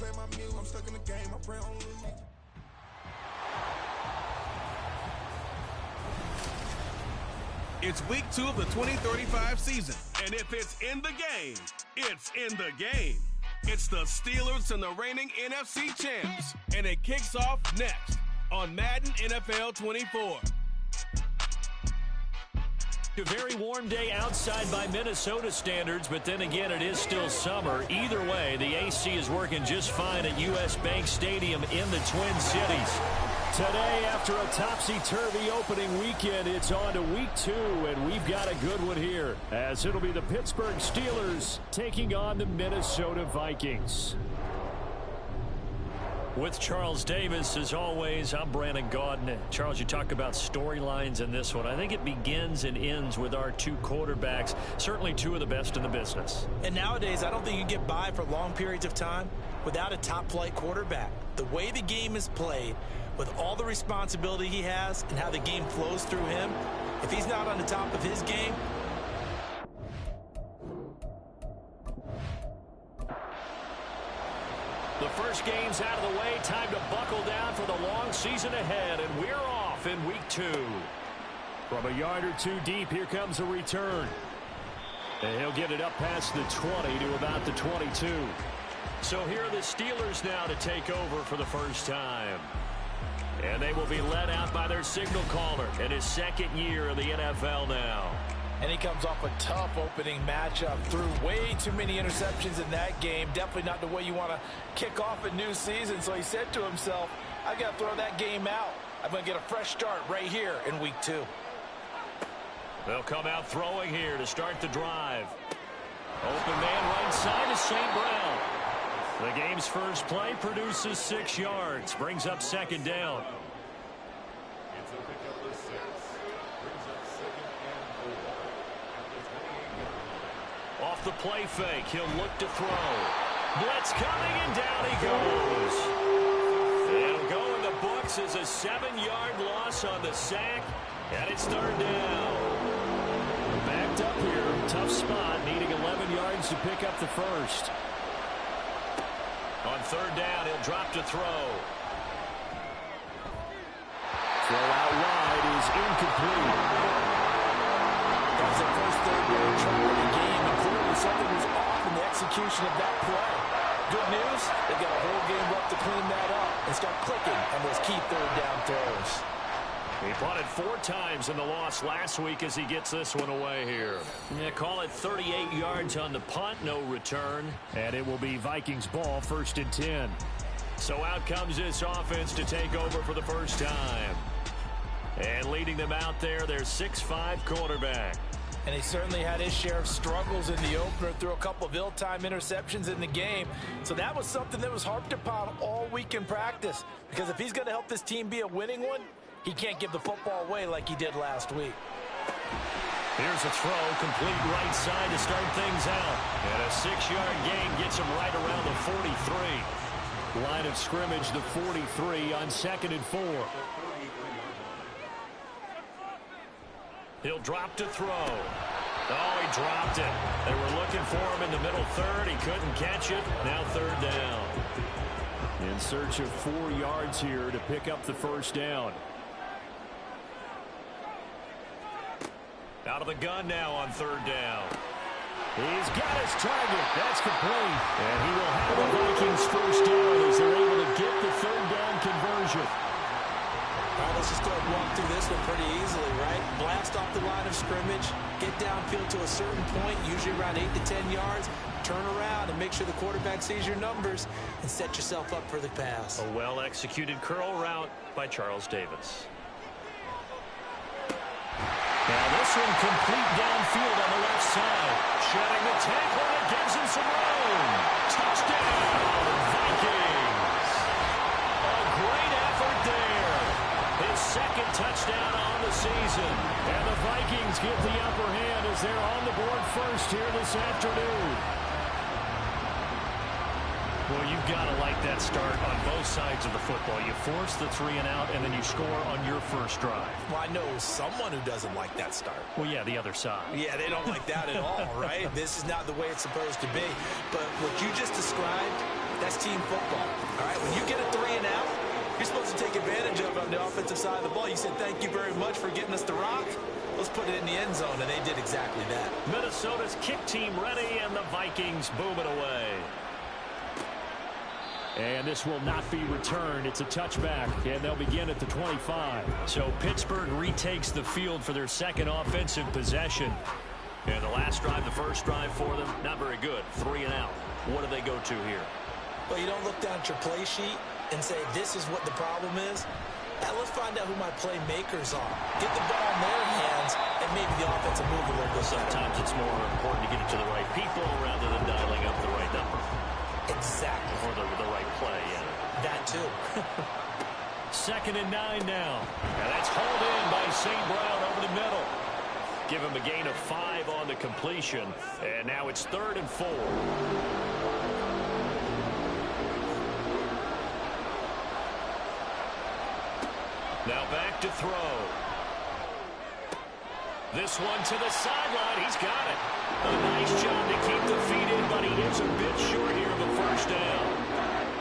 play my music. I'm stuck in the game, I pray on lose. It's week 2 of the 2035 season, and if it's in the game, it's in the game. It's the Steelers and the reigning NFC champs, and it kicks off next on Madden NFL 24. A very warm day outside by Minnesota standards, but then again, it is still summer. Either way, the AC is working just fine at U.S. Bank Stadium in the Twin Cities. Today, after a topsy-turvy opening weekend, it's on to week 2, and we've got a good one here, as it'll be the Pittsburgh Steelers taking on the Minnesota Vikings. With Charles Davis, as always, I'm Brandon Gaudin. Charles, you talk about storylines in this one. I think it begins and ends with our two quarterbacks, certainly two of the best in the business. And nowadays, I don't think you get by for long periods of time without a top-flight quarterback. The way the game is played, with all the responsibility he has and how the game flows through him, if he's not on the top of his game, the first game's out of the way. Time to buckle down for the long season ahead, and we're off in week 2. From a yard or two deep, here comes a return. And he'll get it up past the 20 to about the 22. So here are the Steelers now to take over for the first time. And they will be led out by their signal caller in his second year of the NFL now. and he comes off a tough opening matchup. Threw way too many interceptions in that game. Definitely not the way you want to kick off a new season. So he said to himself, I got to throw that game out. I'm going to get a fresh start right here in week 2. They'll come out throwing here to start the drive. Open man right side to St. Brown. The game's first play produces 6 yards. Brings up second down. Off the play fake, he'll look to throw. Blitz coming, and down he goes. It'll go in the books as a 7-yard loss on the sack, and it's third down. Backed up here, tough spot, needing 11 yards to pick up the first. On third down, he'll drop to throw. Throw out wide is incomplete. That's the first third down try of the game, and clearly something was off in the execution of that play. Good news, they've got a whole game left to clean that up and start clicking on those key third down throws. He punted 4 times in the loss last week as he gets this one away here. Yeah, call it 38 yards on the punt, no return. And it will be Vikings ball, 1st and 10. So out comes this offense to take over for the first time. And leading them out there, their 6'5" quarterback. And he certainly had his share of struggles in the opener, threw a couple of ill-timed interceptions in the game. So that was something that was harped upon all week in practice. Because if he's going to help this team be a winning one, he can't give the football away like he did last week. Here's a throw, complete right side to start things out. And a 6-yard gain gets him right around the 43. Line of scrimmage, the 43 on 2nd and 4. He'll drop to throw. Oh, he dropped it. They were looking for him in the middle third. He couldn't catch it. Now third down. In search of 4 yards here to pick up the first down. Out of the gun now on third down. He's got his target. That's complete. And he will have the Vikings first down as they're able to get the third down conversion. All right, let's just go ahead and walk through this one pretty easily, right? Blast off the line of scrimmage, get downfield to a certain point, usually around 8 to 10 yards, turn around and make sure the quarterback sees your numbers and set yourself up for the pass. A well-executed curl route by Charles Davis. Now this one complete downfield on the left side. Shedding the tackle, and it gives him some room. Touchdown, Vikings. A great effort there. His second touchdown on the season. And the Vikings get the upper hand as they're on the board first here this afternoon. Well, you've got to like that start on both sides of the football. You force the 3 and out, and then you score on your first drive. Well, I know someone who doesn't like that start. Well, yeah, the other side. Yeah, they don't like that at all, right? This is not the way it's supposed to be. But what you just described, that's team football. All right, when you get a 3 and out, you're supposed to take advantage of it on the offensive side of the ball. You said, thank you very much for getting us the rock. Let's put it in the end zone, and they did exactly that. Minnesota's kick team ready, and the Vikings boom it away. And this will not be returned. It's a touchback, and they'll begin at the 25. So Pittsburgh retakes the field for their second offensive possession. And the last drive, the first drive for them, not very good. 3 and out. What do they go to here? Well, you don't look down at your play sheet and say, this is what the problem is. Now let's find out who my playmakers are. Get the ball in their hands, and maybe the offensive move a little bit. Sometimes it's more important to get it to the right people rather than dialing up the right number. Exactly. Or the right play, yeah. That too. 2nd and 9 now. And that's hauled in by St. Brown over the middle. Give him a gain of 5 on the completion. And now it's 3rd and 4. Now back to throw. This one to the sideline. He's got it. A nice job to keep the feet in, but he is a bit short here of a first down.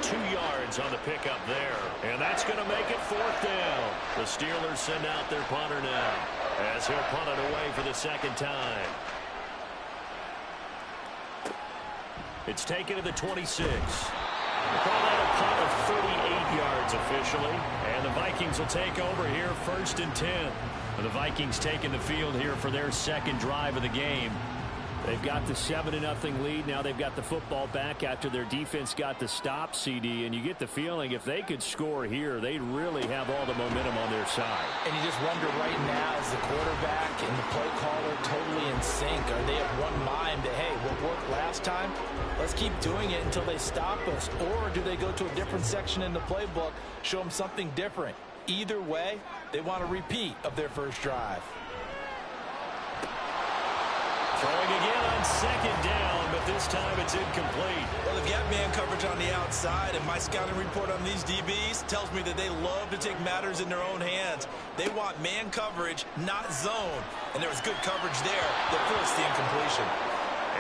2 yards on the pickup there. And that's going to make it 4th down. The Steelers send out their punter now, as he'll punt it away for the second time. It's taken to the 26. We'll call that a punt of 38 yards officially. And the Vikings will take over here 1st and 10. The Vikings taking the field here for their second drive of the game. They've got the 7-0 lead. Now they've got the football back after their defense got the stop, CD. And you get the feeling if they could score here, they'd really have all the momentum on their side. And you just wonder right now, is the quarterback and the play caller totally in sync? Are they of one mind that, hey, what worked last time, let's keep doing it until they stop us? Or do they go to a different section in the playbook, show them something different? Either way, they want a repeat of their first drive. Throwing again on 2nd down, but this time it's incomplete. Well, they've got man coverage on the outside, and my scouting report on these DBs tells me that they love to take matters in their own hands. They want man coverage, not zone. And there was good coverage there that forced the incompletion.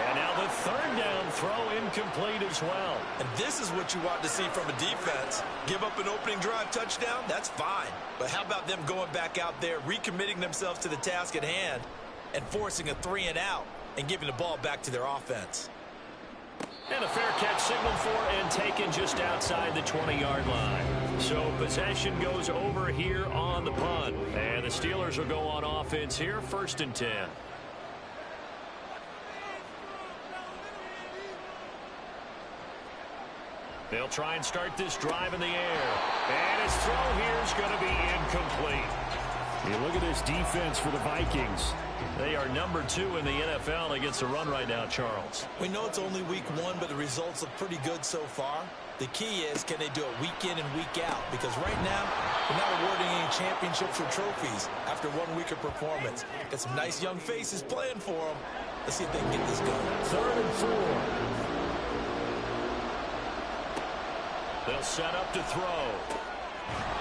And now the 3rd down throw incomplete as well. And this is what you want to see from a defense. Give up an opening drive touchdown, that's fine. But how about them going back out there, recommitting themselves to the task at hand, and forcing a 3 and out and giving the ball back to their offense. And a fair catch signaled for and taken just outside the 20-yard line. So possession goes over here on the punt. And the Steelers will go on offense here, 1st and 10. They'll try and start this drive in the air. And his throw here is going to be incomplete. You look at this defense for the Vikings. They are number 2 in the NFL against the run right now, Charles. We know it's only week 1, but the results look pretty good so far. The key is, can they do it week in and week out? Because right now, they're not awarding any championships or trophies after 1 week of performance. Got some nice young faces playing for them. Let's see if they can get this going. 3rd and 4. They'll set up to throw.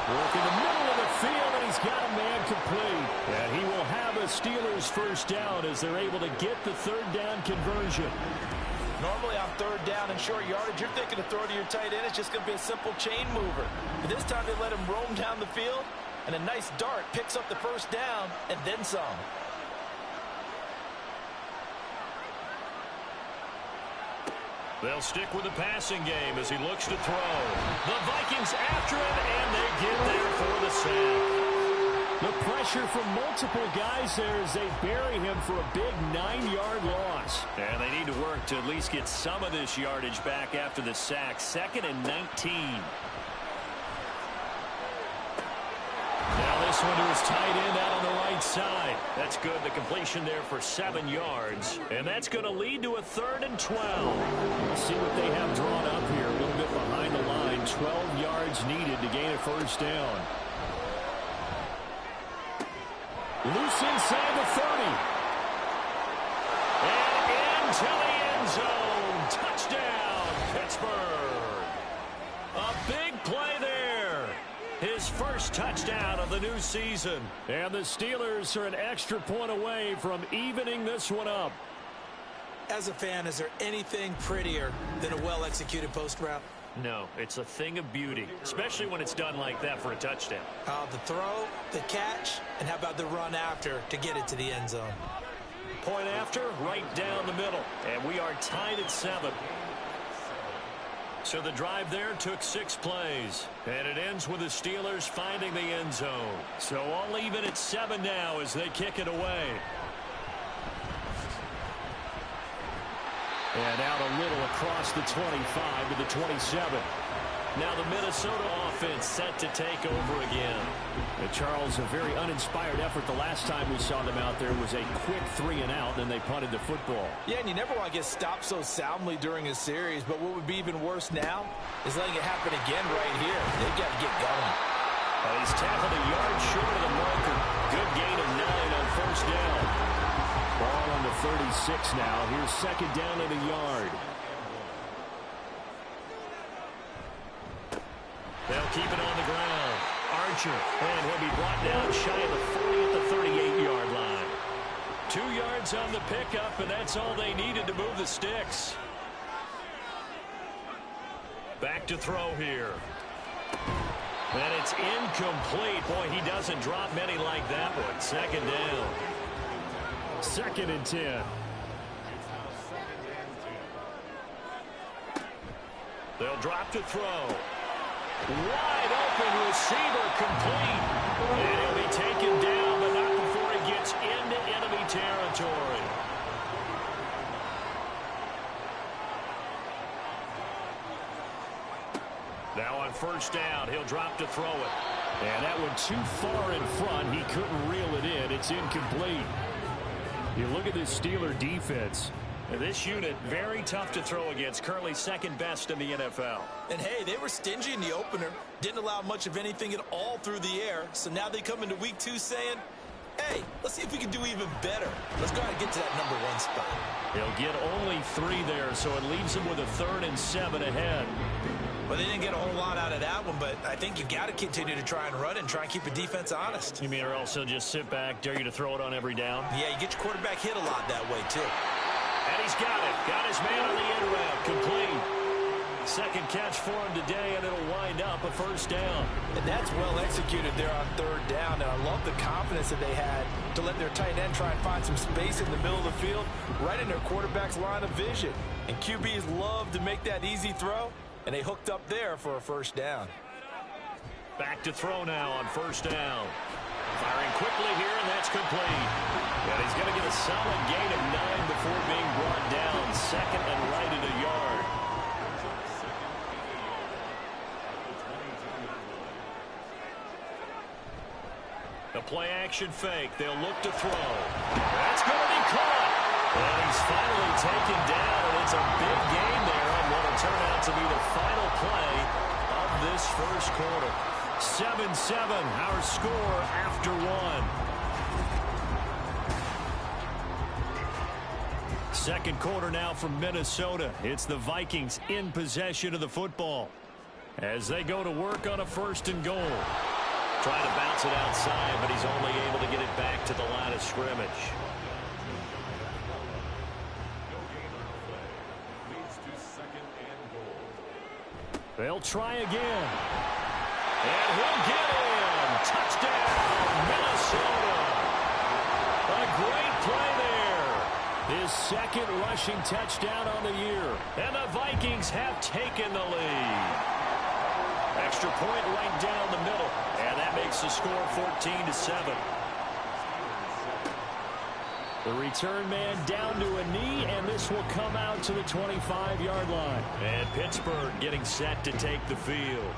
Work in the middle of the field, and he's got a man complete. And he will have a Steelers first down as they're able to get the 3rd down conversion. Normally on 3rd down and short yardage, you're thinking to throw to your tight end. It's just going to be a simple chain mover. But this time they let him roam down the field, and a nice dart picks up the first down and then some. They'll stick with the passing game as he looks to throw. The Vikings after him, and they get there for the sack. The pressure from multiple guys there as they bury him for a big 9-yard loss. And they need to work to at least get some of this yardage back after the sack. 2nd and 19. Now this one to his tight end out on the right side. That's good. The completion there for 7 yards. And that's going to lead to a 3rd and 12. Let's see what they have drawn up here. A little bit behind the line. 12 yards needed to gain a first down. Loose inside the 30. And into the end zone. Touchdown, Pittsburgh. A big play there. His first touchdown of the new season. And the Steelers are an extra point away from evening this one up. As a fan, is there anything prettier than a well-executed post route? No, it's a thing of beauty, especially when it's done like that for a touchdown. The throw, the catch, and how about the run after to get it to the end zone? Point after, right down the middle. And we are tied at 7. So the drive there took 6 plays. And it ends with the Steelers finding the end zone. So all even at 7 now as they kick it away. And out a little across the 25 to the 27. Now the Minnesota offense set to take over again. Charles, a very uninspired effort. The last time we saw them out there was a quick 3 and out, then they punted the football. Yeah, and you never want to get stopped so soundly during a series, but what would be even worse now is letting it happen again right here. They've got to get going. He's tackled a yard short of the marker. Good gain of 9 on first down. Ball on the 36 now. Here's second down at a yard. They'll keep it on the ground. Archer, and he'll be brought down shy of the 40 at the 38-yard line. 2 yards on the pickup, and that's all they needed to move the sticks. Back to throw here. And it's incomplete. Boy, he doesn't drop many like that one. Second down. 2nd and 10. They'll drop to throw. Wide open receiver complete. And he'll be taken down, but not before he gets into enemy territory. Now on first down, he'll drop to throw it. And that one too far in front. He couldn't reel it in. It's incomplete. You look at this Steeler defense. This unit, very tough to throw against. Currently second best in the NFL. And, hey, they were stingy in the opener. Didn't allow much of anything at all through the air. So now they come into week 2 saying, hey, let's see if we can do even better. Let's go ahead and get to that number 1 spot. They'll get only 3 there, so it leaves them with a 3rd and 7 ahead. Well, they didn't get a whole lot out of that one, but I think you've got to continue to try and run and try and keep the defense honest. You mean or else they'll just sit back, dare you to throw it on every down? Yeah, you get your quarterback hit a lot that way, too. And he's got it. Got his man on the end route. Complete. Second catch for him today, and it'll wind up a first down. And that's well executed there on 3rd down. And I love the confidence that they had to let their tight end try and find some space in the middle of the field, right in their quarterback's line of vision. And QBs love to make that easy throw, and they hooked up there for a first down. Back to throw now on first down. Firing quickly here, and that's complete. And he's going to get a solid gain of 9 before being brought down. Second and right at a yard. The play action fake. They'll look to throw. That's going to be caught. And he's finally taken down, and it's a big gain there on what will turn out to be the final play of this first quarter. 7-7, our score after 1. Second quarter now from Minnesota. It's the Vikings in possession of the football as they go to work on a 1st and goal. Trying to bounce it outside, but he's only able to get it back to the line of scrimmage. They'll try again. And he'll get in. Touchdown, Minnesota. A great play there. His 2nd rushing touchdown on the year. And the Vikings have taken the lead. Extra point right down the middle. And that makes the score 14-7. The return man down to a knee, and this will come out to the 25-yard line. And Pittsburgh getting set to take the field.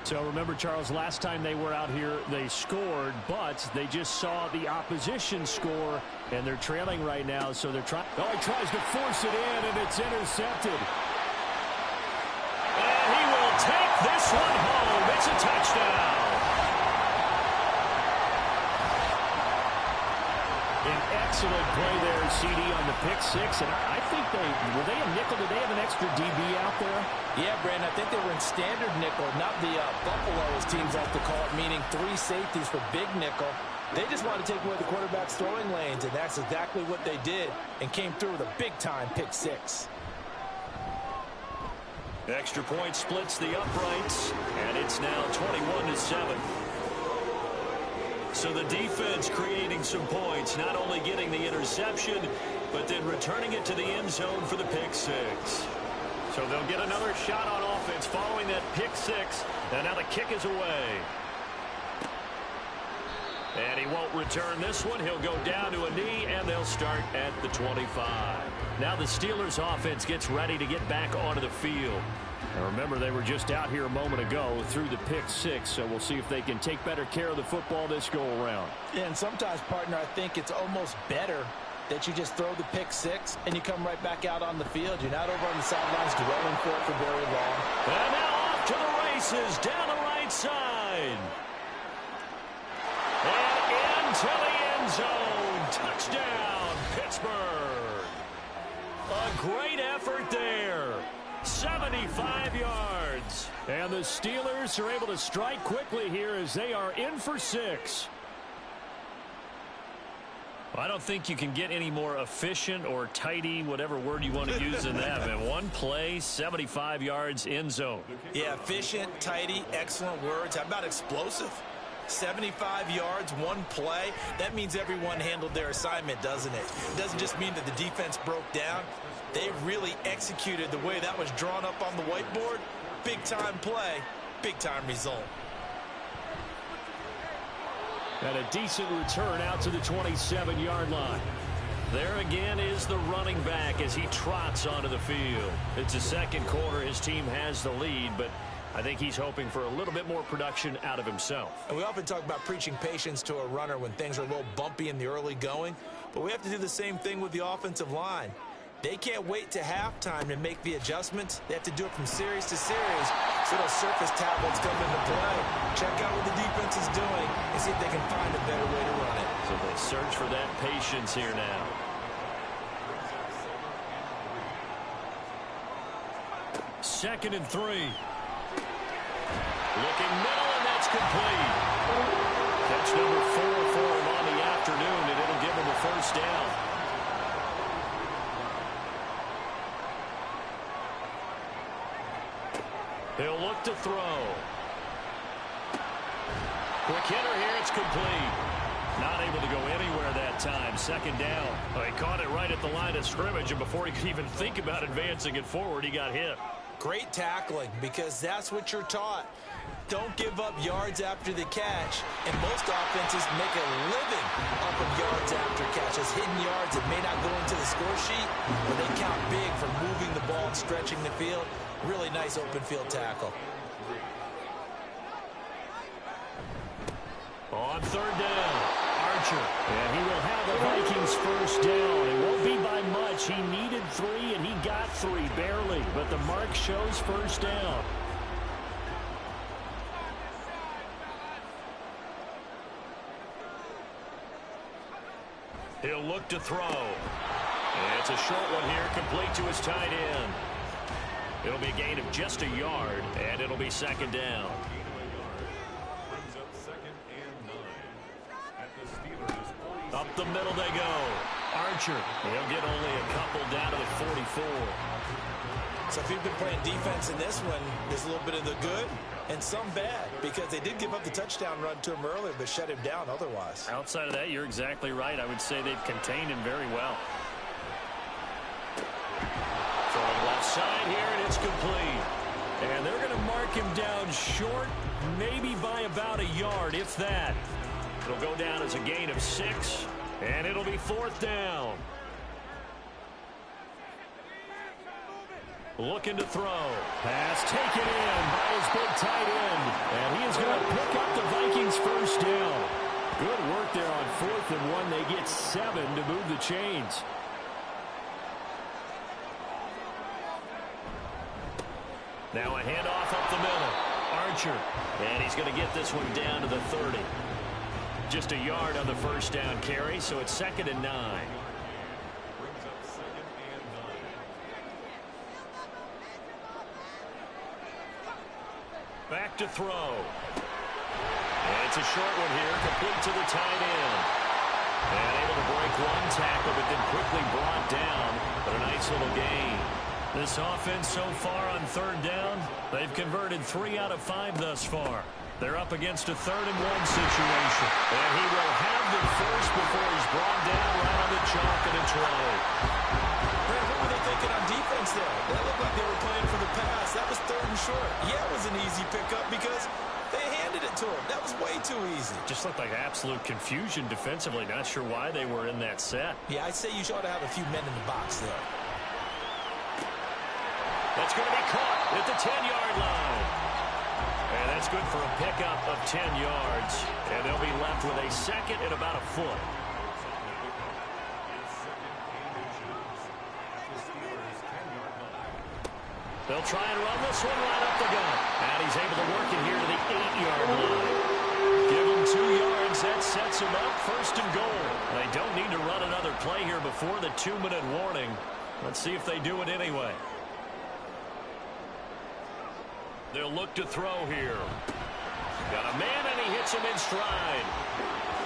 So remember, Charles, last time they were out here, they scored, but they just saw the opposition score, and they're trailing right now, so they're trying. Oh, he tries to force it in, and it's intercepted. And he will take this one home. It's a touchdown. An excellent play there, CD, on the pick 6, and I think were they a nickel? Did they have an extra DB out there? Yeah, Brandon, I think they were in standard nickel, not the Buffalo, as teams like to call it, meaning 3 safeties for big nickel. They just wanted to take away the quarterback's throwing lanes, and that's exactly what they did, and came through with a big-time pick 6. Extra point splits the uprights, and it's now 21-7. So the defense creating some points, not only getting the interception, but then returning it to the end zone for the pick six. So they'll get another shot on offense following that pick six, and now the kick is away. And he won't return this one. He'll go down to a knee, and they'll start at the 25. Now the Steelers offense gets ready to get back onto the field. Now remember, they were just out here a moment ago through the pick six, so we'll see if they can take better care of the football this go-around. Yeah, and sometimes, partner, I think it's almost better that you just throw the pick six and you come right back out on the field. You're not over on the sidelines dwelling for it for very long. And now off to the races, down the right side. And into the end zone. Touchdown, Pittsburgh. A great effort there. 75 yards. And the Steelers are able to strike quickly here as they are in for 6. I don't think you can get any more efficient or tidy, whatever word you want to use in that. Man, one play, 75 yards, end zone. Yeah, efficient, tidy, excellent words. How about explosive? 75 yards, one play. That means everyone handled their assignment, doesn't it? It doesn't just mean that the defense broke down. They really executed the way that was drawn up on the whiteboard. Big-time play, big-time result. And a decent return out to the 27-yard line. There again is the running back as he trots onto the field. It's the second quarter. His team has the lead, but I think he's hoping for a little bit more production out of himself. And we often talk about preaching patience to a runner when things are a little bumpy in the early going, but we have to do the same thing with the offensive line. They can't wait to halftime to make the adjustments. They have to do it from series to series, so those surface tablets come into play. Check out what the defense is doing and see if they can find a better way to run it. So they search for that patience here now. Second and 3. Looking middle, and that's complete. Catch number 4 for him on the afternoon, and it'll give him a first down. He'll look to throw. Quick hitter here, it's complete. Not able to go anywhere that time. Second down. Well, he caught it right at the line of scrimmage, and before he could even think about advancing it forward, he got hit. Great tackling, because that's what you're taught. Don't give up yards after the catch, and most offenses make a living off of yards after catches. Hidden yards that may not go into the score sheet, but they count big for moving the ball and stretching the field. Really nice open field tackle. On third down, Archer. And he will have the Vikings first down. It won't be by much. He needed 3, and he got 3, barely. But the mark shows first down. He'll look to throw. And it's a short one here, complete to his tight end. It'll be a gain of just a yard, and it'll be second down. Up the middle they go. Archer. He'll get only a couple down to the 44. So if you've been playing defense in this one, there's a little bit of the good and some bad, because they did give up the touchdown run to him earlier, but shut him down otherwise. Outside of that, you're exactly right. I would say they've contained him very well. Throwing left side here, and it's complete. And they're going to mark him down short, maybe by about a yard, if that. It'll go down as a gain of 6, and it'll be fourth down. Looking to throw. Pass taken in by his big tight end. And he is going to pick up the Vikings first down. Good work there on 4th and 1. They get 7 to move the chains. Now a handoff up the middle. Archer. And he's going to get this one down to the 30. Just a yard on the first down carry, so it's 2nd and 9. Back to throw. And it's a short one here, complete to the tight end. And able to break one tackle, but then quickly brought down. But a nice little gain. This offense so far on third down, they've converted 3 out of 5 thus far. They're up against a 3rd-and-1 situation. And he will have the first before he's brought down right on the chalk and it's right. Brad, what were they thinking on defense there? That looked like they were playing for the pass. That was 3rd and short. Yeah, it was an easy pickup because they handed it to him. That was way too easy. Just looked like absolute confusion defensively. Not sure why they were in that set. Yeah, I'd say you ought to have a few men in the box there. That's going to be caught at the 10-yard line. And that's good for a pickup of 10 yards. And they'll be left with a second and about a foot. They'll try and run this one right up the gut. And he's able to work it here to the 8-yard line. Give him 2 yards. That sets him up 1st and goal. They don't need to run another play here before the 2-minute warning. Let's see if they do it anyway. They'll look to throw here. Got a man, and he hits him in stride.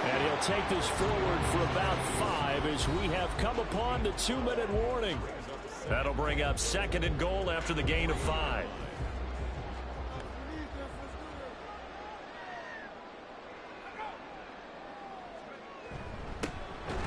And he'll take this forward for about 5 as we have come upon the 2-minute warning. That'll bring up 2nd and goal after the gain of 5.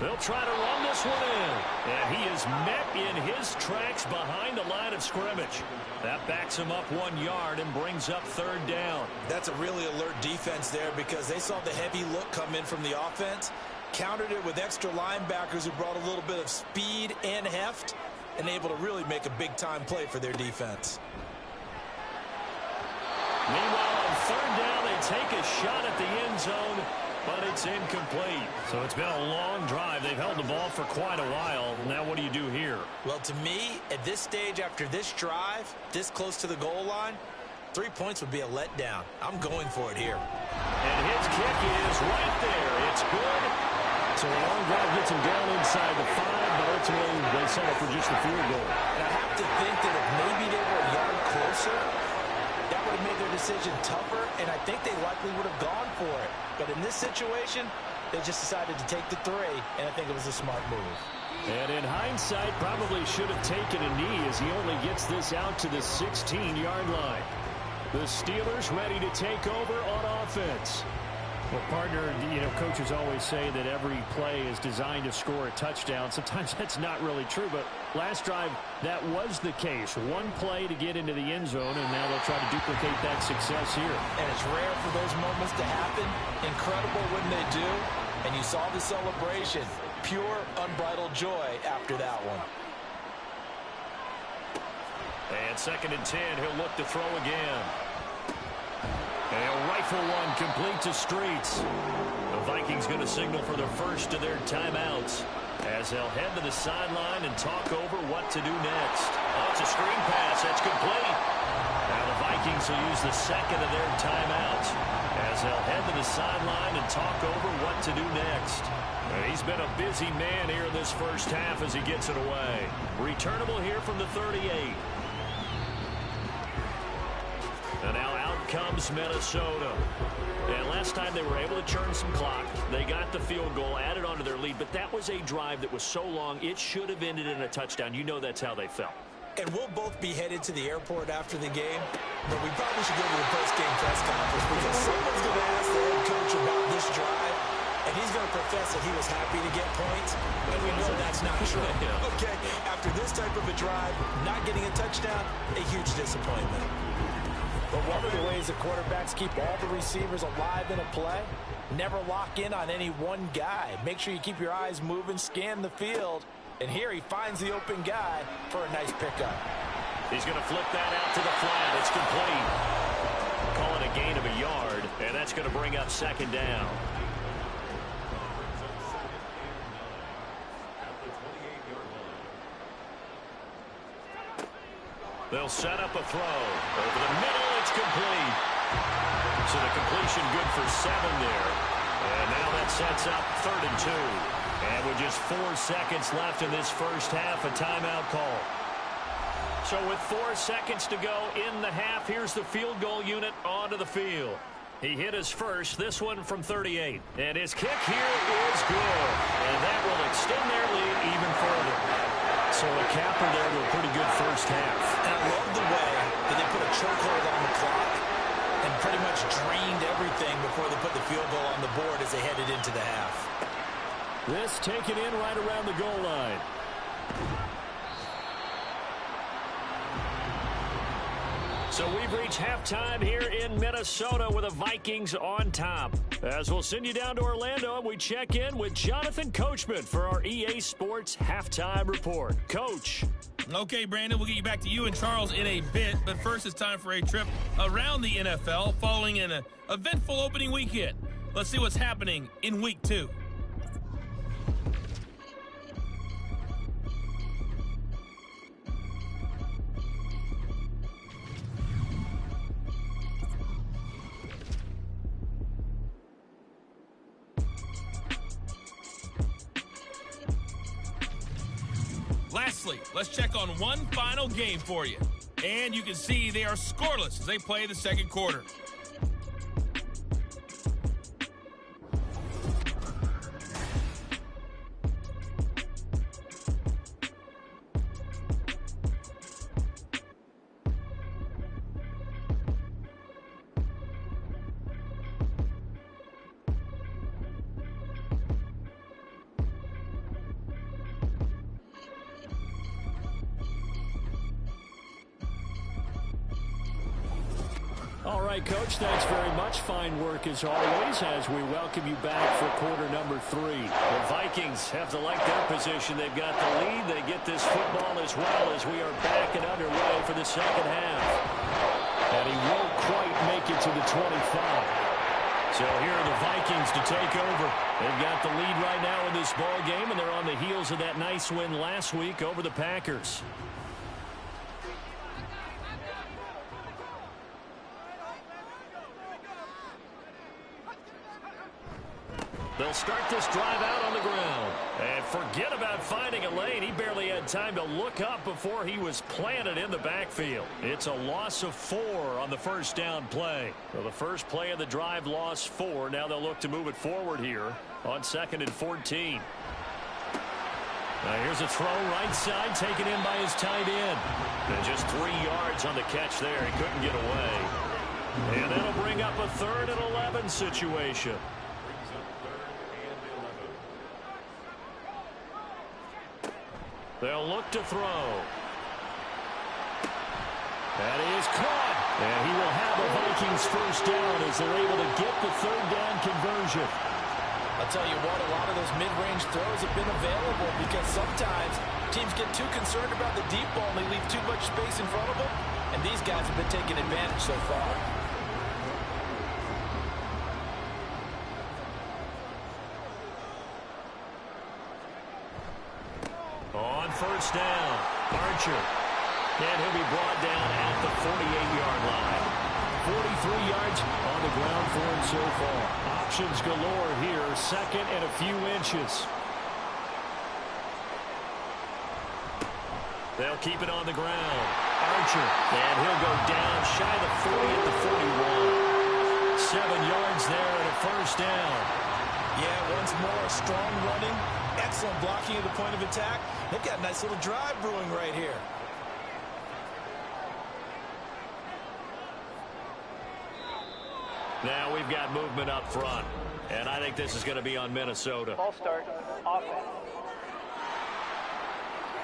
They'll try to run this one in. And he is met in his tracks behind the line of scrimmage. That backs him up 1 yard and brings up 3rd down. That's a really alert defense there because they saw the heavy look come in from the offense, countered it with extra linebackers who brought a little bit of speed and heft, and able to really make a big-time play for their defense. Meanwhile, on 3rd down, they take a shot at the end zone, but it's incomplete. So it's been a long drive. They've held the ball for quite a while. Now what do you do here? Well, to me, at this stage, after this drive, this close to the goal line, 3 points would be a letdown. I'm going for it here. And his kick is right there. It's good. So a long drive gets him down inside the 5, but ultimately they settle for just the field goal. And I have to think that if maybe they were a yard closer, that would have made their decision tougher, and I think they likely would have gone for it. But in this situation, they just decided to take the 3, and I think it was a smart move. And in hindsight, probably should have taken a knee as he only gets this out to the 16-yard line. The Steelers ready to take over on offense. Well, partner, coaches always say that every play is designed to score a touchdown. Sometimes that's not really true, but last drive, that was the case. One play to get into the end zone, and now they'll try to duplicate that success here. And it's rare for those moments to happen. Incredible when they do. And you saw the celebration. Pure, unbridled joy after that one. And 2nd and 10, he'll look to throw again. And he'll rifle one complete to Streets. The Vikings going to signal for the first of their timeouts as they'll head to the sideline and talk over what to do next. Oh, it's a screen pass. That's complete. Now the Vikings will use the 2nd of their timeouts as they'll head to the sideline and talk over what to do next. And he's been a busy man here in this first half as he gets it away. Returnable here from the 38. And now out comes Minnesota. And last time they were able to churn some clock. They got the field goal, added onto their lead, but that was a drive that was so long, it should have ended in a touchdown. You know that's how they felt. And we'll both be headed to the airport after the game, but we probably should go to the post-game press conference because someone's going to ask the head coach about this drive, and he's going to profess that he was happy to get points, and we know that's not true. Okay, after this type of a drive, not getting a touchdown, a huge disappointment. But one of the ways the quarterbacks keep all the receivers alive in a play, never lock in on any one guy. Make sure you keep your eyes moving, scan the field. And here he finds the open guy for a nice pickup. He's going to flip that out to the flat. It's complete. Call it a gain of a yard, and that's going to bring up 2nd down. They'll set up a throw. Over the middle, it's complete. So the completion good for 7 there. And now that sets up 3rd and 2. And with just 4 seconds left in this first half, a timeout call. So with 4 seconds to go in the half, here's the field goal unit onto the field. He hit his first, this one from 38. And his kick here is good. And that will extend their lead even further. So a capper there to a pretty good first half. And I love the way that they put a chokehold on the clock and pretty much drained everything before they put the field goal on the board as they headed into the half. This taken in right around the goal line. So we've reached halftime here in Minnesota with the Vikings on top. As we'll send you down to Orlando, and we check in with Jonathan Coachman for our EA Sports Halftime Report. Coach. Okay, Brandon, we'll get you back to you and Charles in a bit, but first it's time for a trip around the NFL following an eventful opening weekend. Let's see what's happening in Week 2. Lastly, let's check on one final game for you. And you can see they are scoreless as they play the second quarter. All right, Coach, thanks very much. Fine work as always as we welcome you back for quarter number 3. The Vikings have to like their position. They've got the lead. They get this football as well as we are back and underway for the second half. And he won't quite make it to the 25. So here are the Vikings to take over. They've got the lead right now in this ball game, and they're on the heels of that nice win last week over the Packers. They'll start this drive out on the ground. And forget about finding a lane. He barely had time to look up before he was planted in the backfield. It's a loss of 4 on the first down play. So the first play of the drive lost 4. Now they'll look to move it forward here on 2nd and 14. Now here's a throw right side taken in by his tight end. And just 3 yards on the catch there. He couldn't get away. And that'll bring up a 3rd and 11 situation. They'll look to throw. That is caught. And he will have a Vikings first down as they're able to get the 3rd down conversion. I'll tell you what, a lot of those mid-range throws have been available because sometimes teams get too concerned about the deep ball and they leave too much space in front of them. And these guys have been taking advantage so far. On first down, Archer. And he'll be brought down at the 48-yard line. 43 yards on the ground for him so far. Options galore here, 2nd and a few inches. They'll keep it on the ground. Archer, and he'll go down shy of the 40 at the 41. 7 yards there and a first down. Yeah, once more, strong running, excellent blocking at the point of attack. They've got a nice little drive brewing right here. Now we've got movement up front, and I think this is going to be on Minnesota. Ball start, offense.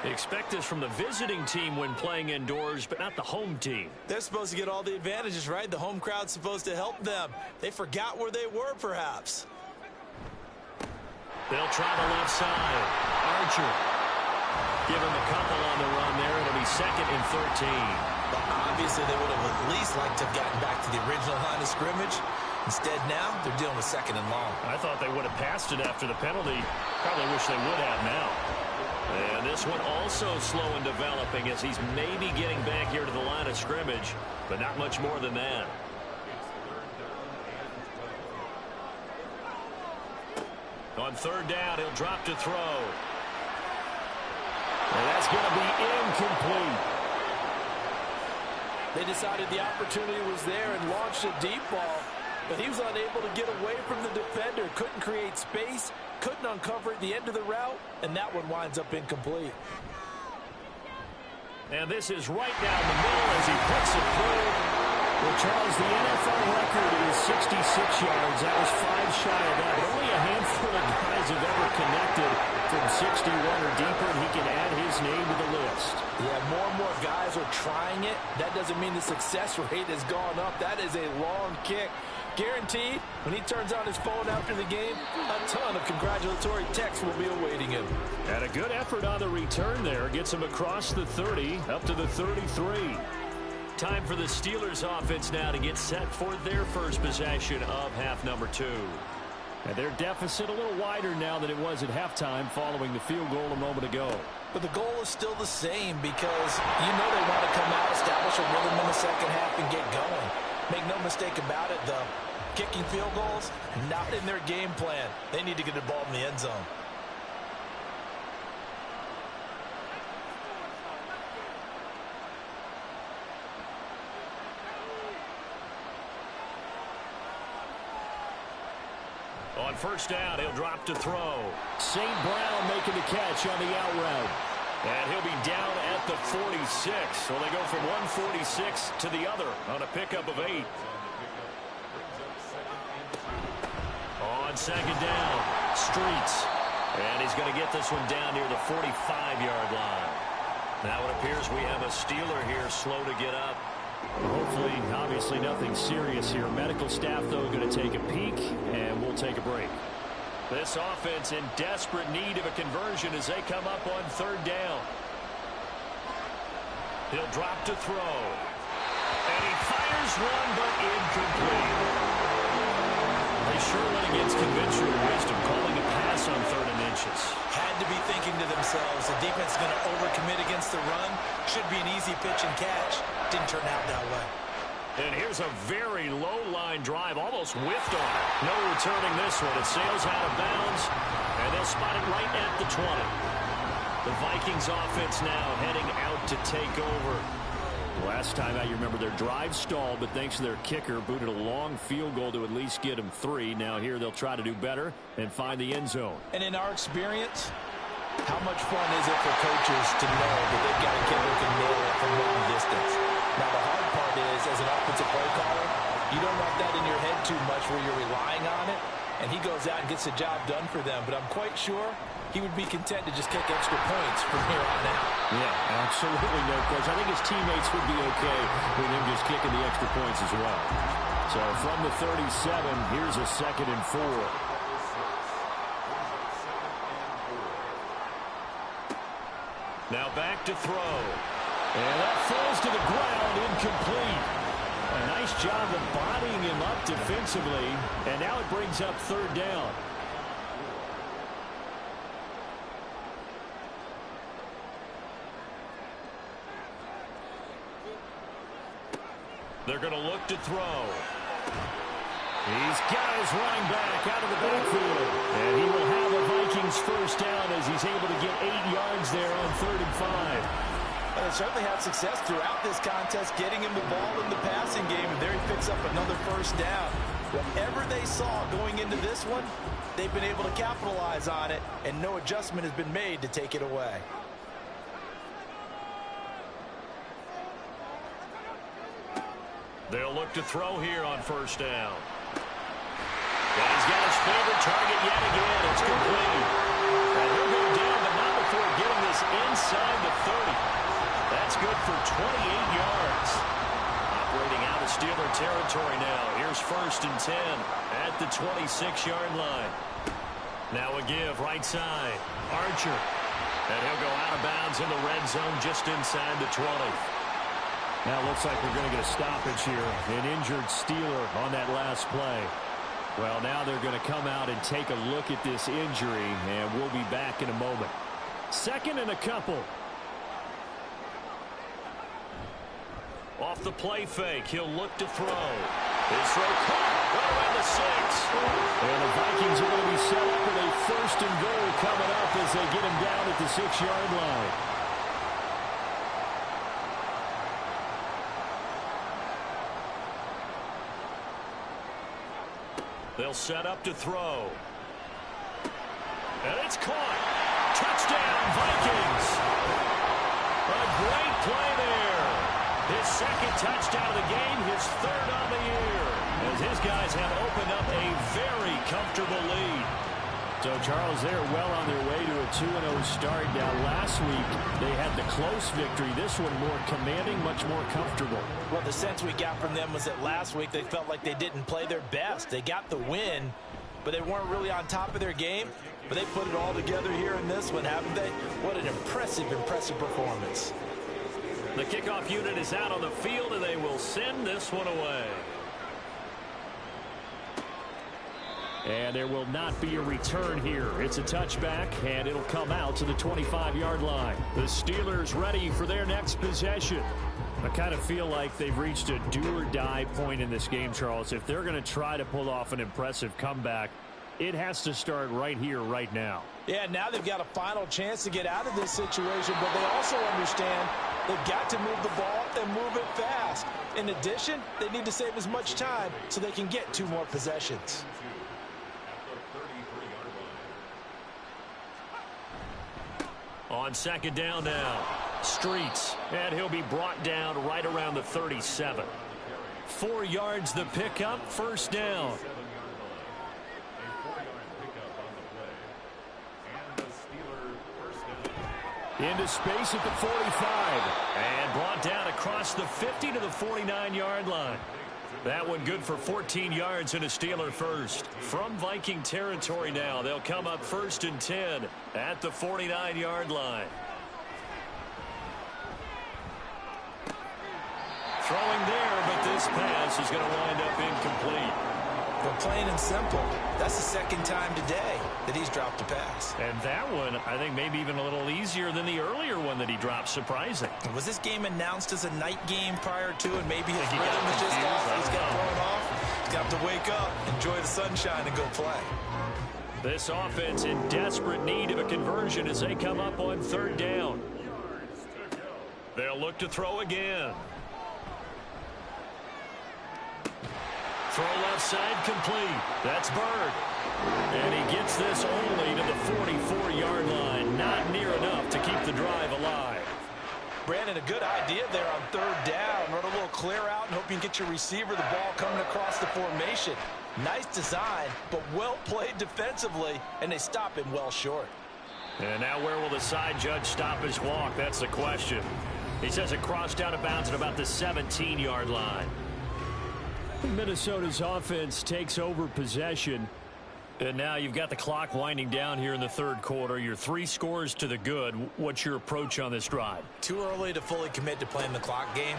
Expect this from the visiting team when playing indoors, but not the home team. They're supposed to get all the advantages, right? The home crowd's supposed to help them. They forgot where they were, perhaps. They'll try the left side. Archer. Give him a couple on the run there. It'll be 2nd and 13. But obviously, they would have at least liked to have gotten back to the original line of scrimmage. Instead, now, they're dealing with 2nd and long. I thought they would have passed it after the penalty. Probably wish they would have now. And this one also slow in developing as he's maybe getting back here to the line of scrimmage, but not much more than that. On 3rd down, he'll drop to throw. And that's going to be incomplete. They decided the opportunity was there and launched a deep ball, but he was unable to get away from the defender. Couldn't create space, couldn't uncover at the end of the route, and that one winds up incomplete. And this is right down the middle as he puts it through. Well, Charles, the NFL record is 66 yards. That was 5 shy of that. But only a handful of guys have ever connected from 61 or deeper, and he can add his name to the list. Yeah, more and more guys are trying it. That doesn't mean the success rate has gone up. That is a long kick. Guaranteed, when he turns on his phone after the game, a ton of congratulatory texts will be awaiting him. And a good effort on the return there. Gets him across the 30, up to the 33. Time for the Steelers offense now to get set for their first possession of half number 2. And their deficit a little wider now than it was at halftime following the field goal a moment ago. But the goal is still the same because you know they want to come out, establish a rhythm in the second half, and get going. Make no mistake about it, though. Kicking field goals, not in their game plan. They need to get the ball in the end zone. On first down, he'll drop to throw. St. Brown making the catch on the out route. And he'll be down at the 46. So they go from 146 to the other on a pickup of 8. On second down, Streets. And he's going to get this one down near the 45-yard line. Now it appears we have a Steeler here slow to get up. Hopefully, obviously nothing serious here. Medical staff, though, going to take a peek, and we'll take a break. This offense in desperate need of a conversion as they come up on third down. He'll drop to throw. And he fires one, but incomplete. They sure went against conventional wisdom, calling a pass on 3rd and inches. Had to be thinking to themselves, the defense is going to overcommit against the run. Should be an easy pitch and catch. Didn't turn out that way. And here's a very low-line drive, almost whiffed on it. No returning this one. It sails out of bounds, and they'll spot it right at the 20. The Vikings offense now heading out to take over. Last time out, you remember their drive stalled, but thanks to their kicker, booted a long field goal to at least get them 3. Now here they'll try to do better and find the end zone. And in our experience, how much fun is it for coaches to know that they've got a kicker who can nail it from long distance? Now the hard part is, as an offensive play caller, you don't want that in your head too much where you're relying on it, and he goes out and gets the job done for them. But I'm quite sure he would be content to just kick extra points from here on out. Yeah, absolutely no question. I think his teammates would be okay with him just kicking the extra points as well. So from the 37, here's a 2nd and 4. Now back to throw. And that falls to the ground, incomplete. A nice job of bodying him up defensively, and now it brings up 3rd down. They're going to look to throw. He's got his running back out of the backfield. And he will have a Vikings first down as he's able to get 8 yards there on 3rd and 5. And they certainly had success throughout this contest, getting him the ball in the passing game, and there he picks up another first down. Whatever they saw going into this one, they've been able to capitalize on it, and no adjustment has been made to take it away. They'll look to throw here on first down. And he's got his favorite target yet again. It's complete. And he'll go down, but not before getting this inside the 30. That's good for 28 yards. Operating out of Steeler territory now. Here's 1st and 10 at the 26-yard line. Now a give right side. Archer. And he'll go out of bounds in the red zone just inside the 20. Now it looks like we're going to get a stoppage here. An injured Steeler on that last play. Well, now they're going to come out and take a look at this injury, and we'll be back in a moment. 2nd and a couple. Off the play fake, he'll look to throw. His throw caught right around the 6. And the Vikings are going to be set up with a 1st and goal coming up as they get him down at the 6-yard line. They'll set up to throw. And it's caught. Touchdown, Vikings. A great play second touchdown of the game, his third on the year, as his guys have opened up a very comfortable lead. So, Charles, they're well on their way to a 2-0 start. Now, last week, they had the close victory. This one more commanding, much more comfortable. Well, the sense we got from them was that last week they felt like they didn't play their best. They got the win, but they weren't really on top of their game. But they put it all together here in this one, haven't they? What an impressive performance. The kickoff unit is out on the field, and they will send this one away. And there will not be a return here. It's a touchback, and it'll come out to the 25-yard line. The Steelers ready for their next possession. I kind of feel like they've reached a do-or-die point in this game, Charles. If they're going to try to pull off an impressive comeback, it has to start right here, right now. Yeah, now they've got a final chance to get out of this situation, but they also understand they've got to move the ball and move it fast. In addition, they need to save as much time so they can get 2 more possessions. On second down now, Streets, and he'll be brought down right around the 37. 4 yards the pickup, first down. Into space at the 45, and brought down across the 50 to the 49-yard line. That one good for 14 yards and a Steeler first. From Viking territory now, they'll come up 1st and 10 at the 49-yard line. Throwing there, but this pass is going to wind up incomplete. But plain and simple, that's the second time today that he's dropped a pass. And that one, I think, maybe even a little easier than the earlier one that he dropped. Surprising. Was this game announced as a night game prior to, and maybe his rhythm was just off? He's got thrown off. He's got to wake up, enjoy the sunshine, and go play. This offense in desperate need of a conversion as they come up on 3rd down. They'll look to throw again. Throw left side complete. That's Bird. And he gets this only to the 44-yard line. Not near enough to keep the drive alive. Brandon, a good idea there on 3rd down. Run a little clear out and hope you can get your receiver the ball coming across the formation. Nice design, but well played defensively, and they stop him well short. And now where will the side judge stop his walk? That's the question. He says it crossed out of bounds at about the 17-yard line. Minnesota's offense takes over possession. And now you've got the clock winding down here in the 3rd quarter. You're 3 scores to the good. What's your approach on this drive? Too early to fully commit to playing the clock game.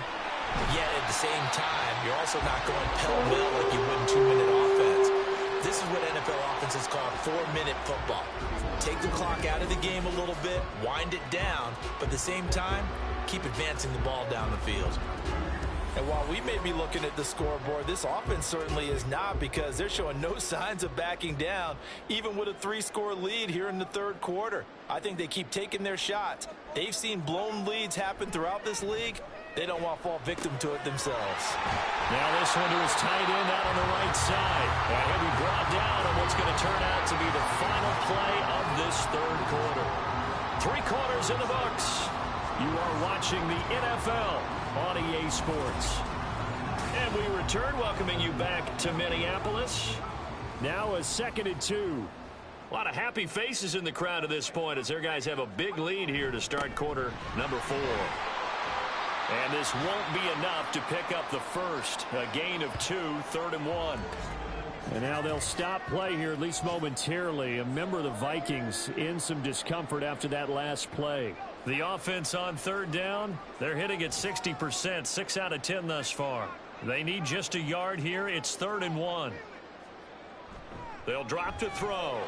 Yet at the same time, you're also not going pell-mell like you would in 2-minute offense. This is what NFL offenses call 4-minute football. Take the clock out of the game a little bit, wind it down, but at the same time, keep advancing the ball down the field. And while we may be looking at the scoreboard, this offense certainly is not, because they're showing no signs of backing down, even with a 3-score lead here in the 3rd quarter. I think they keep taking their shots. They've seen blown leads happen throughout this league. They don't want to fall victim to it themselves. Now this one to his tight end out on the right side. And he'll be brought down on what's going to turn out to be the final play of this 3rd quarter. 3 quarters in the books. You are watching the NFL on EA Sports. And we return, welcoming you back to Minneapolis. Now a 2nd and 2. A lot of happy faces in the crowd at this point as their guys have a big lead here to start quarter number 4. And this won't be enough to pick up the first. A gain of 2, 3rd and 1. And now they'll stop play here, at least momentarily. A member of the Vikings in some discomfort after that last play. The offense on 3rd down, they're hitting at 60%, 6 out of 10 thus far. They need just a yard here. It's 3rd and 1. They'll drop to throw.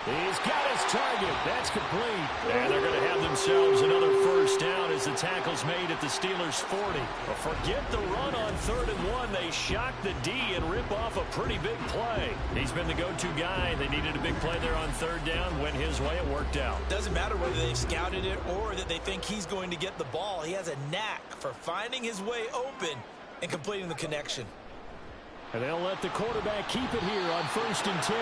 He's got his target. That's complete. And they're going to have themselves another first down as the tackle's made at the Steelers' 40. But forget the run on 3rd and 1. They shock the D and rip off a pretty big play. He's been the go-to guy. They needed a big play there on 3rd down. Went his way. It worked out. Doesn't matter whether they've scouted it or that they think he's going to get the ball. He has a knack for finding his way open and completing the connection. And they'll let the quarterback keep it here on 1st and 10.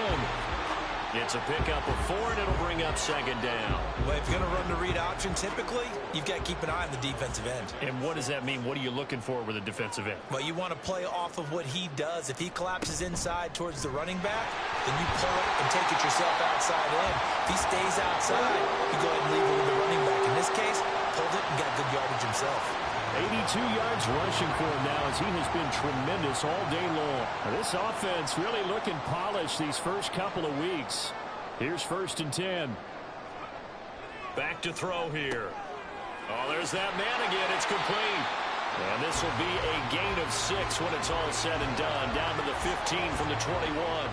It's a pickup of 4, and it'll bring up second down. Well, if you're going to run the read option, typically, you've got to keep an eye on the defensive end. And what does that mean? What are you looking for with a defensive end? Well, you want to play off of what he does. If he collapses inside towards the running back, then you pull it and take it yourself outside in. If he stays outside, you go ahead and leave it with the running back. In this case, pulled it and got good yardage himself. 82 yards rushing for him now as he has been tremendous all day long. This offense really looking polished these first couple of weeks. Here's 1st and 10. Back to throw here. Oh, there's that man again. It's complete. And this will be a gain of 6 when it's all said and done. Down to the 15 from the 21.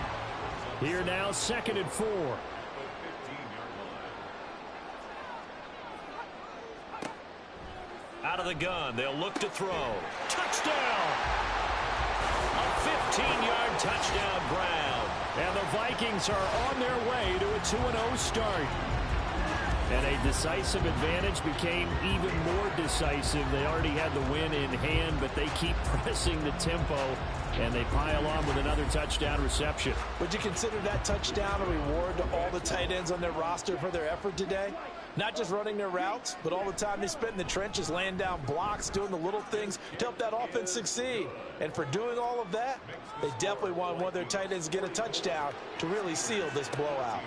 Here now, 2nd and 4. Out of the gun, they'll look to throw. Touchdown! A 15-yard touchdown Brown. And the Vikings are on their way to a 2-0 start. And a decisive advantage became even more decisive. They already had the win in hand, but they keep pressing the tempo, and they pile on with another touchdown reception. Would you consider that touchdown a reward to all the tight ends on their roster for their effort today? Not just running their routes, but all the time they spent in the trenches, laying down blocks, doing the little things to help that offense succeed. And for doing all of that, they definitely want one of their tight ends to get a touchdown to really seal this blowout.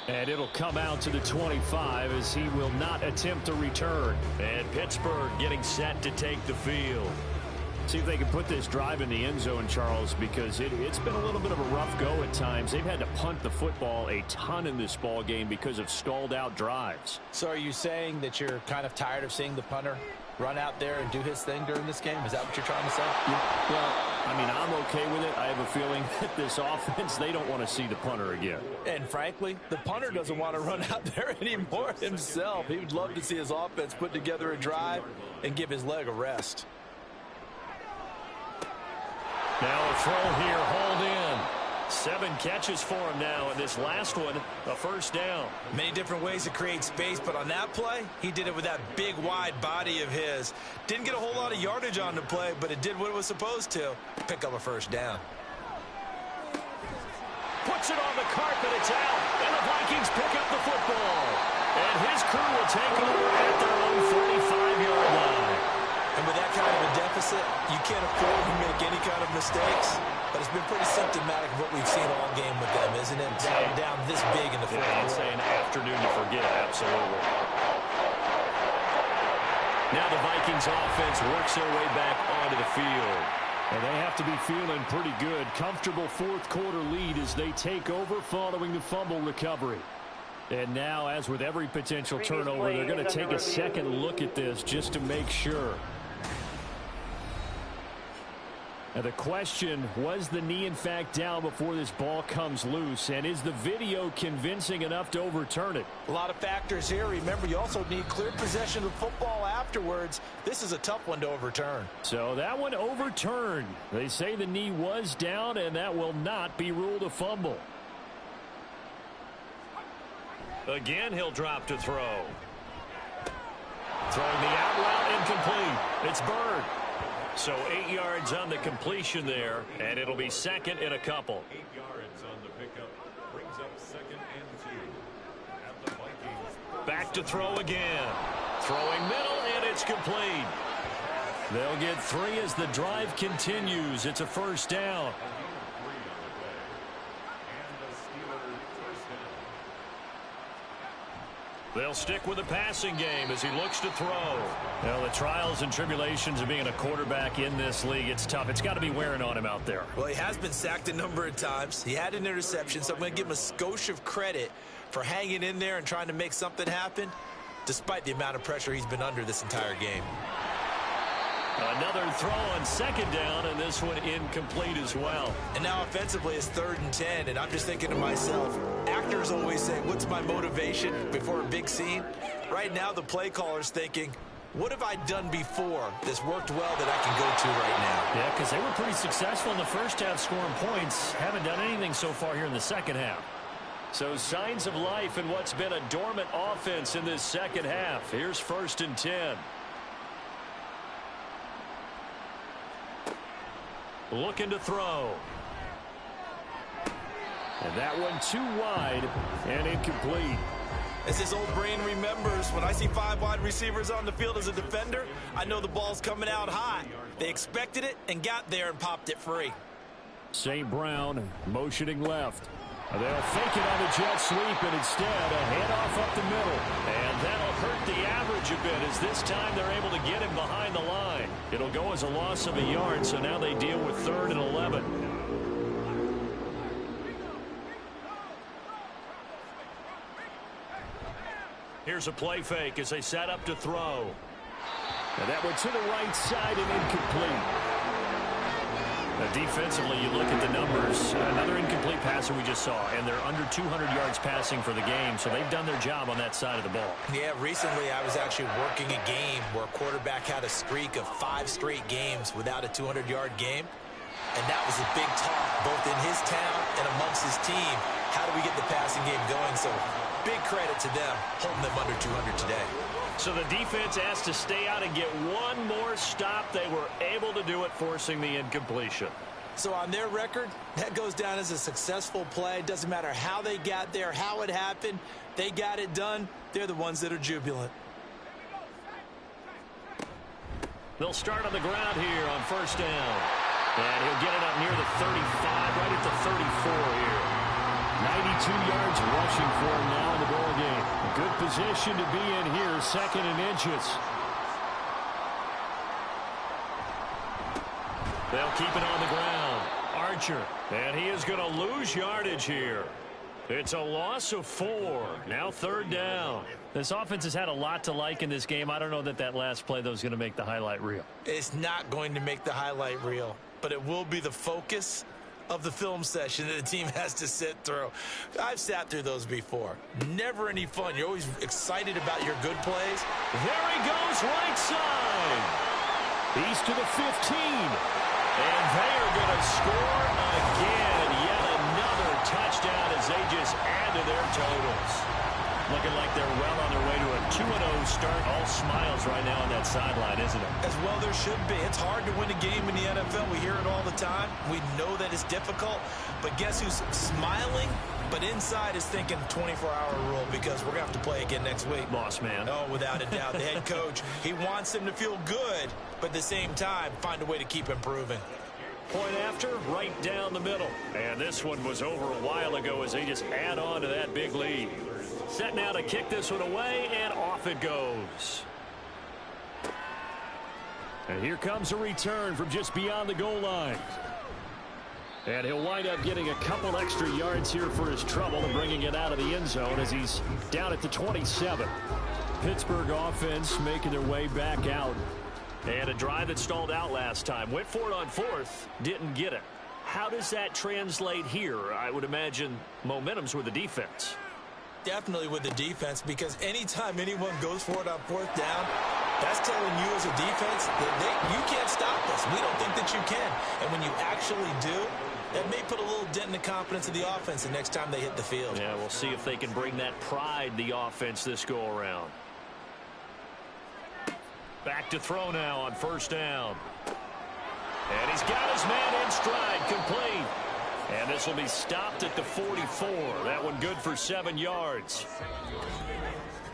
And it'll come out to the 25 as he will not attempt a return. And Pittsburgh getting set to take the field. See if they can put this drive in the end zone, Charles, because it's been a little bit of a rough go at times. They've had to punt the football a ton in this ball game because of stalled out drives. So are you saying that you're kind of tired of seeing the punter run out there and do his thing during this game? Is that what you're trying to say? Yeah, well, I mean, I'm okay with it. I have a feeling that this offense, they don't want to see the punter again. And frankly, the punter doesn't want to run out there anymore himself. He would love to see his offense put together a drive and give his leg a rest. Now a throw here, hauled in. 7 catches for him now, and this last one, a first down. Many different ways to create space, but on that play, he did it with that big, wide body of his. Didn't get a whole lot of yardage on the play, but it did what it was supposed to. Pick up a first down. Puts it on the carpet, it's out, and the Vikings pick up the football. And his crew will take over at their own 45-yard line. And with that kind of a deficit, you can't afford to make any kind of mistakes. But it's been pretty symptomatic of what we've seen all game with them, isn't it? Down this big in the fourth quarter. It's an afternoon to forget, absolutely. Now the Vikings offense works their way back onto the field. And they have to be feeling pretty good. Comfortable fourth quarter lead as they take over following the fumble recovery. And now, as with every potential turnover, they're going to take a second look at this just to make sure. And the question, was the knee in fact down before this ball comes loose? And is the video convincing enough to overturn it? A lot of factors here. Remember, you also need clear possession of football afterwards. This is a tough one to overturn. So that one overturned. They say the knee was down, and that will not be ruled a fumble. Again, he'll drop to throw. Throwing the out route incomplete. It's Bird. So 8 yards on the completion there, and it'll be second and a couple. 8 yards on the pickup brings up 2nd and 2. At the Vikings. Back to throw again. Throwing middle, and it's complete. They'll get 3 as the drive continues. It's a first down. They'll stick with the passing game as he looks to throw. Well, the trials and tribulations of being a quarterback in this league, it's tough. It's got to be wearing on him out there. Well, he has been sacked a number of times. He had an interception, so I'm going to give him a skosh of credit for hanging in there and trying to make something happen, despite the amount of pressure he's been under this entire game. Another throw on second down, and this one incomplete as well. And now offensively it's 3rd and 10, and I'm just thinking to myself, actors always say, what's my motivation before a big scene? Right now the play caller's thinking, what have I done before that's worked well that I can go to right now? Yeah, because they were pretty successful in the first half scoring points. Haven't done anything so far here in the second half. So signs of life in what's been a dormant offense in this second half. Here's 1st and 10. Looking to throw. And that one too wide and incomplete. As his old brain remembers, when I see 5 wide receivers on the field as a defender, I know the ball's coming out high. They expected it and got there and popped it free. St. Brown motioning left. They'll fake it on the jet sweep, and instead a handoff up the middle. And that'll hurt the average a bit, as this time they're able to get him behind the line. It'll go as a loss of a yard, so now they deal with 3rd and 11. Here's a play fake as they set up to throw. And that went to the right side and incomplete. Now, defensively, you look at the numbers. Another incomplete passer we just saw, and they're under 200 yards passing for the game, so they've done their job on that side of the ball. Yeah, recently I was actually working a game where a quarterback had a streak of 5 straight games without a 200-yard game, and that was a big talk both in his town and amongst his team. How do we get the passing game going? So big credit to them holding them under 200 today. So the defense asked to stay out and get one more stop. They were able to do it, forcing the incompletion. So on their record, that goes down as a successful play. Doesn't matter how they got there, how it happened. They got it done. They're the ones that are jubilant. They'll start on the ground here on 1st down. And he'll get it up near the 35, right at the 34 here. 92 yards rushing for him now in the ball game. Good position to be in here, 2nd and inches. They'll keep it on the ground. Archer, and he is going to lose yardage here. It's a loss of 4. Now 3rd down. This offense has had a lot to like in this game. I don't know that last play, though, is going to make the highlight reel. It's not going to make the highlight reel, but it will be the focus of the film session that the team has to sit through. I've sat through those before. Never any fun. You're always excited about your good plays. There he goes, right side. He's to the 15. And they are going to score again. Yet another touchdown as they just add to their totals. Looking like they're well on their way to a 2-0 start. All smiles right now on that sideline, isn't it? As well there should be. It's hard to win a game in the NFL. We hear it all the time. We know that it's difficult. But guess who's smiling? But inside is thinking 24-hour rule, because we're going to have to play again next week. Boss man. Oh, without a doubt. The head coach, he wants them to feel good, but at the same time, find a way to keep improving. Point after, right down the middle. And this one was over a while ago as they just add on to that big lead. Set now to kick this one away, and off it goes. And here comes a return from just beyond the goal line. And he'll wind up getting a couple extra yards here for his trouble and bringing it out of the end zone as he's down at the 27. Pittsburgh offense making their way back out. And a drive that stalled out last time. Went for it on 4th, didn't get it. How does that translate here? I would imagine momentum's with the defense. Definitely with the defense, because anytime anyone goes for it on 4th down, that's telling you as a defense that you can't stop us. We don't think that you can. And when you actually do, that may put a little dent in the confidence of the offense the next time they hit the field. Yeah, we'll see if they can bring that pride, the offense, this go-around. Back to throw now on 1st down. And he's got his man in stride, complete. And this will be stopped at the 44. That one good for 7 yards.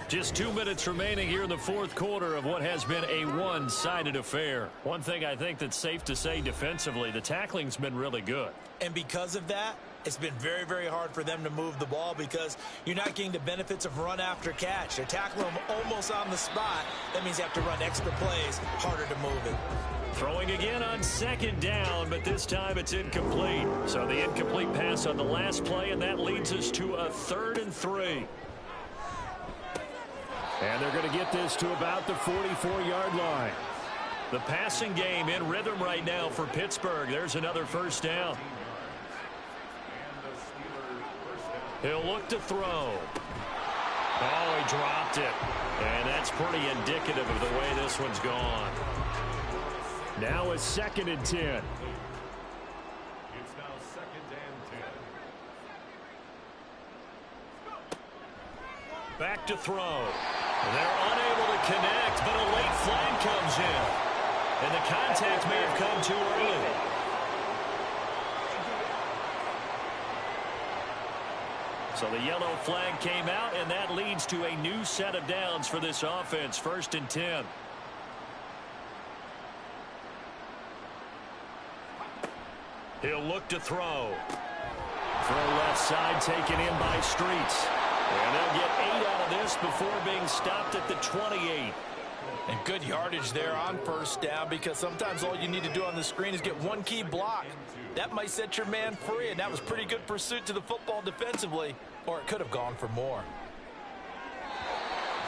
Just 2 minutes remaining here in the 4th quarter of what has been a one-sided affair. One thing I think that's safe to say defensively, the tackling's been really good. And because of that, it's been very, very hard for them to move the ball, because you're not getting the benefits of run after catch. They're tackling them almost on the spot. That means you have to run extra plays, harder to move it. Throwing again on 2nd down, but this time it's incomplete. So the incomplete pass on the last play, and that leads us to a 3rd and 3. And they're going to get this to about the 44-yard line. The passing game in rhythm right now for Pittsburgh. There's another 1st down. He'll look to throw. Oh, he dropped it. And that's pretty indicative of the way this one's gone. Now a 2nd and 10. It's now 2nd and 10. Back to throw. They're unable to connect, but a late flag comes in. And the contact may have come too early. So the yellow flag came out, and that leads to a new set of downs for this offense. 1st and 10. He'll look to throw. Throw left side taken in by Streets. And they'll get 8 out of this before being stopped at the 28. And good yardage there on 1st down, because sometimes all you need to do on the screen is get one key block. That might set your man free, and that was pretty good pursuit to the football defensively, or it could have gone for more.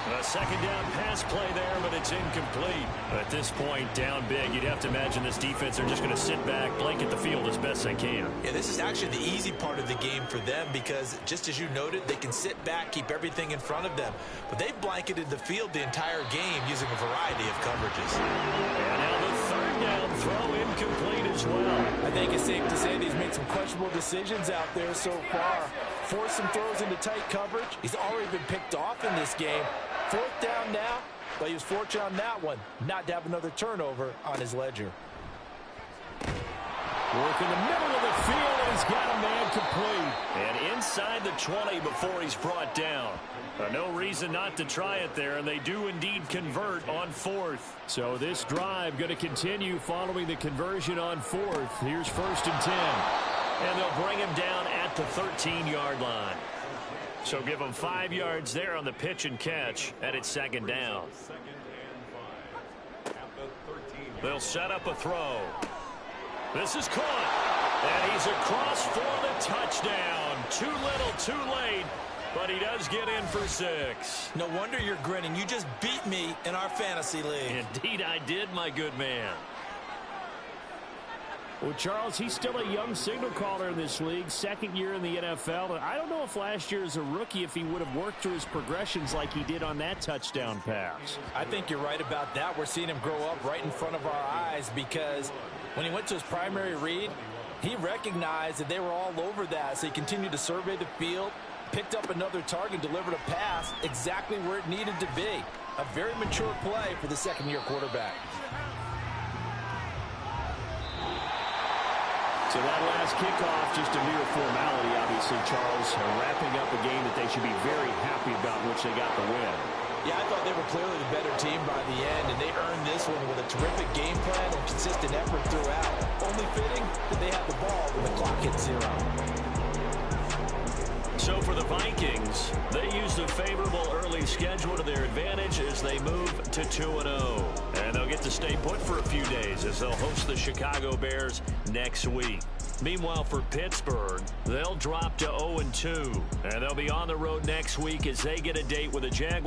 A 2nd down pass play there, but it's incomplete. At this point, down big, you'd have to imagine this defense are just going to sit back, blanket the field as best they can. Yeah, this is actually the easy part of the game for them, because just as you noted, they can sit back, keep everything in front of them. But they've blanketed the field the entire game using a variety of coverages. And now the 3rd down throw incomplete as well. I think it's safe to say that he's made some questionable decisions out there so far. Forced some throws into tight coverage. He's already been picked off in this game. 4th down now, but he was fortunate on that one not to have another turnover on his ledger. Work in the middle of the field, and he's got a man complete. And inside the 20 before he's brought down. No reason not to try it there, and they do indeed convert on 4th. So this drive going to continue following the conversion on 4th. Here's 1st and 10. And they'll bring him down at the 13-yard line. So give them 5 yards there on the pitch and catch, and it's 2nd down. They'll set up a throw. This is caught, and he's across for the touchdown. Too little, too late, but he does get in for 6. No wonder you're grinning. You just beat me in our fantasy league. Indeed I did, my good man. Well, Charles, he's still a young signal caller in this league, 2nd year in the NFL. I don't know if last year as a rookie if he would have worked through his progressions like he did on that touchdown pass. I think you're right about that. We're seeing him grow up right in front of our eyes, because when he went to his primary read, he recognized that they were all over that, so he continued to survey the field, picked up another target, delivered a pass exactly where it needed to be. A very mature play for the 2nd-year quarterback. So that last kickoff, just a mere formality, obviously, Charles, wrapping up a game that they should be very happy about, which they got the win. Yeah, I thought they were clearly the better team by the end, and they earned this one with a terrific game plan and consistent effort throughout. Only fitting that they had the ball when the clock hit 0. So for the Vikings, they used a favorable early schedule to their advantage as they move to 2-0. And they'll get to stay put for a few days as they'll host the Chicago Bears next week. Meanwhile, for Pittsburgh, they'll drop to 0-2. And they'll be on the road next week as they get a date with the Jaguars.